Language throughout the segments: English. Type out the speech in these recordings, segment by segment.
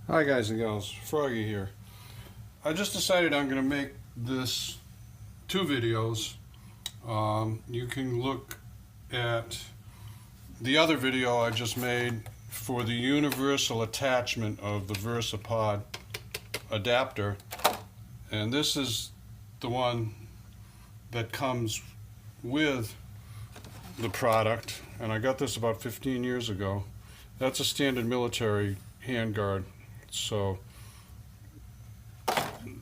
Hi guys and gals, Froggy here. I just decided I'm going to make this two videos. You can look at the other video I just made for the universal attachment of the versapod adapter, and this is the one that comes with the product, and I got this about 15 years ago. That's a standard military handguard. So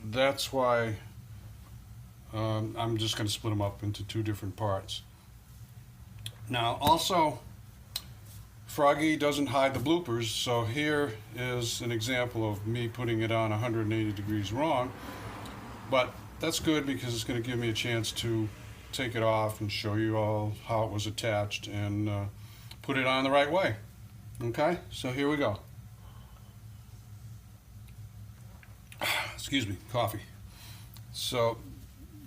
that's why I'm just going to split them up into two different parts. Now also, Froggy doesn't hide the bloopers, so here is an example of me putting it on 180 degrees wrong, but that's good because it's going to give me a chance to take it off and show you all how it was attached and put it on the right way. Okay, so here we go. Excuse me, coffee. So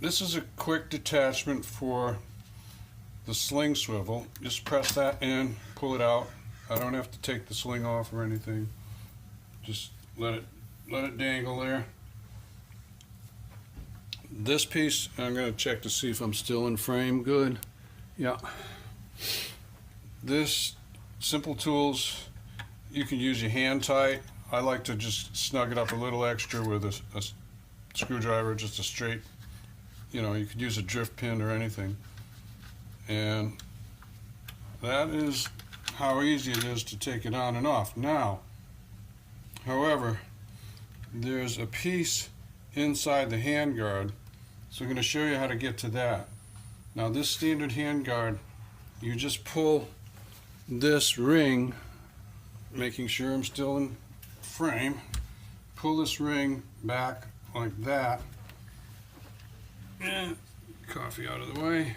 this is a quick detachment for the sling swivel. Just press that in, pull it out. I don't have to take the sling off or anything. Just let it dangle there. This piece, I'm going to check to see if I'm still in frame. Good. Yeah. This simple tools, you can use your hand tight. I like to just snug it up a little extra with a screwdriver, just a straight, you could use a drift pin or anything. And that is how easy it is to take it on and off. Now, however, there's a piece inside the handguard, so I'm going to show you how to get to that. Now this standard handguard, you just pull this ring, making sure I'm still in frame, pull this ring back like that, and coffee out of the way.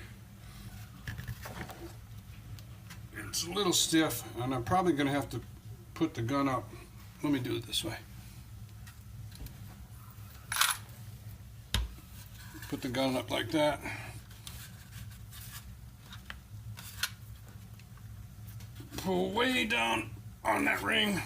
It's a little stiff, and I'm probably going to have to put the gun up. Let me do it this way. Put the gun up like that. Pull way down on that ring.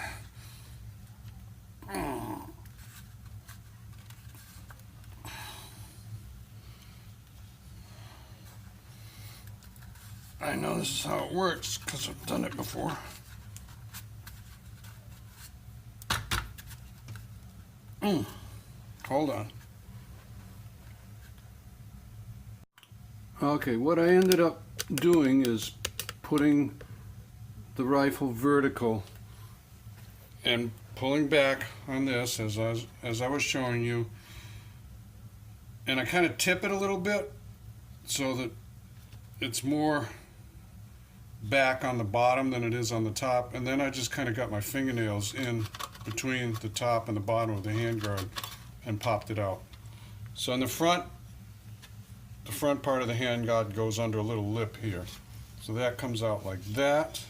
I know this is how it works because I've done it before. Hold on. Okay, what I ended up doing is putting the rifle vertical and pulling back on this as I was showing you, and I kind of tip it a little bit so that it's more back on the bottom than it is on the top, and then I just kind of got my fingernails in between the top and the bottom of the handguard and popped it out. So in the front part of the handguard goes under a little lip here, so that comes out like that,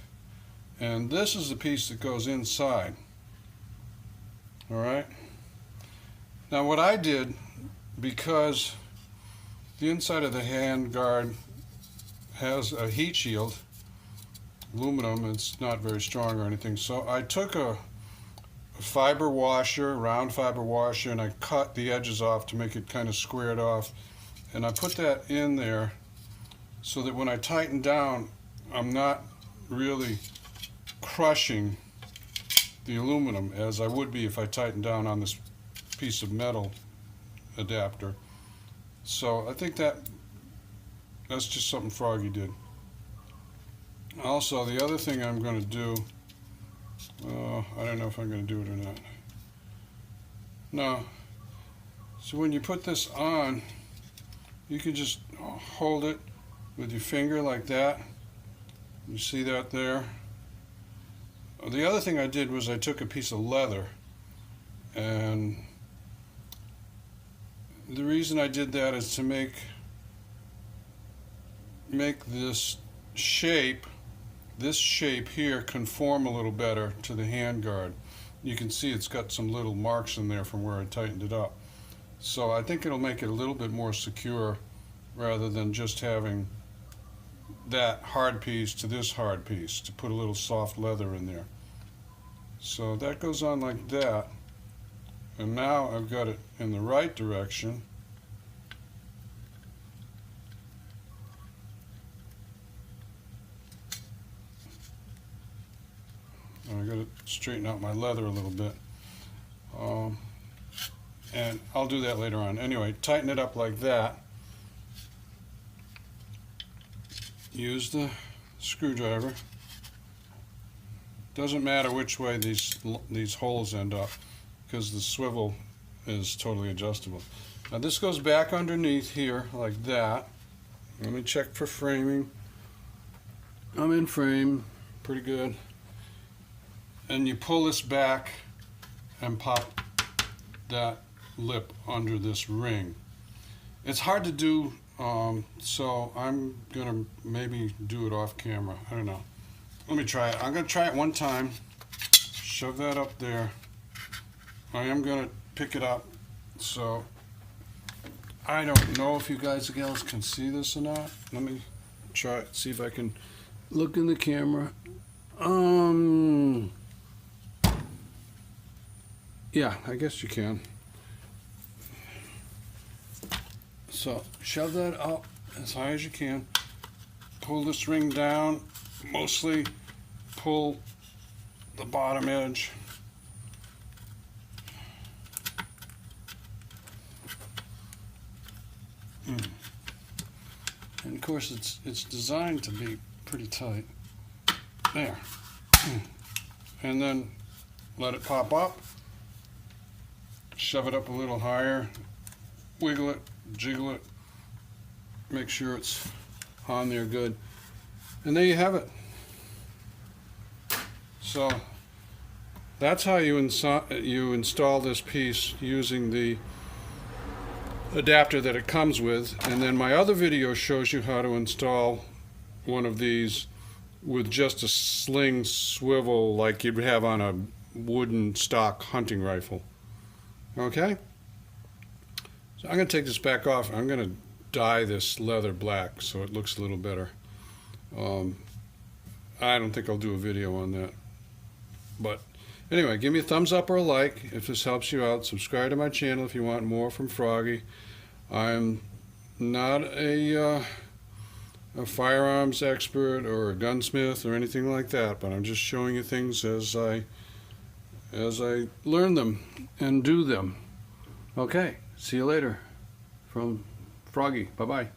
and this is the piece that goes inside. All right, now what I did, because the inside of the handguard has a heat shield, aluminum, it's not very strong or anything, so I took a fiber washer, round fiber washer, and I cut the edges off to make it kind of squared off, and I put that in there so that when I tighten down, I'm not really crushing the aluminum as I would be if I tightened down on this piece of metal adapter. So I think that's just something Froggy did. Also, the other thing I'm going to do, I don't know if I'm going to do it or not. No. So when you put this on, you can just hold it with your finger like that. You see that there? The other thing I did was I took a piece of leather, and the reason I did that is to make this shape here conform a little better to the handguard. You can see it's got some little marks in there from where I tightened it up. So I think it'll make it a little bit more secure rather than just having that hard piece to this hard piece, to put a little soft leather in there. So that goes on like that. And now I've got it in the right direction. And I got to straighten out my leather a little bit. And I'll do that later on. Anyway, tighten it up like that. Use the screwdriver. Doesn't matter which way these holes end up, because the swivel is totally adjustable. Now this goes back underneath here like that. Let me check for framing. I'm in frame, pretty good. And you pull this back and pop that lip under this ring. It's hard to do, so I'm gonna maybe do it off camera. I don't know. Let me try it. I'm gonna try it one time. Shove that up there. I am gonna pick it up. So I don't know if you guys and gals can see this or not. Let me try it. See if I can look in the camera. Yeah, I guess you can. So shove that up as high as you can. Pull this ring down. Mostly pull the bottom edge. And of course it's designed to be pretty tight. There. And then let it pop up. Shove it up a little higher. Wiggle it, jiggle it. Make sure it's on there good. And there you have it. So that's how you install this piece using the adapter that it comes with. And then my other video shows you how to install one of these with just a sling swivel like you'd have on a wooden stock hunting rifle. Okay? So I'm going to take this back off. I'm going to dye this leather black so it looks a little better. I don't think I'll do a video on that. But anyway, give me a thumbs up or a like if this helps you out. Subscribe to my channel if you want more from Froggy. I'm not a firearms expert or a gunsmith or anything like that, but I'm just showing you things as I learn them and do them. Okay, see you later from Froggy. Bye-bye.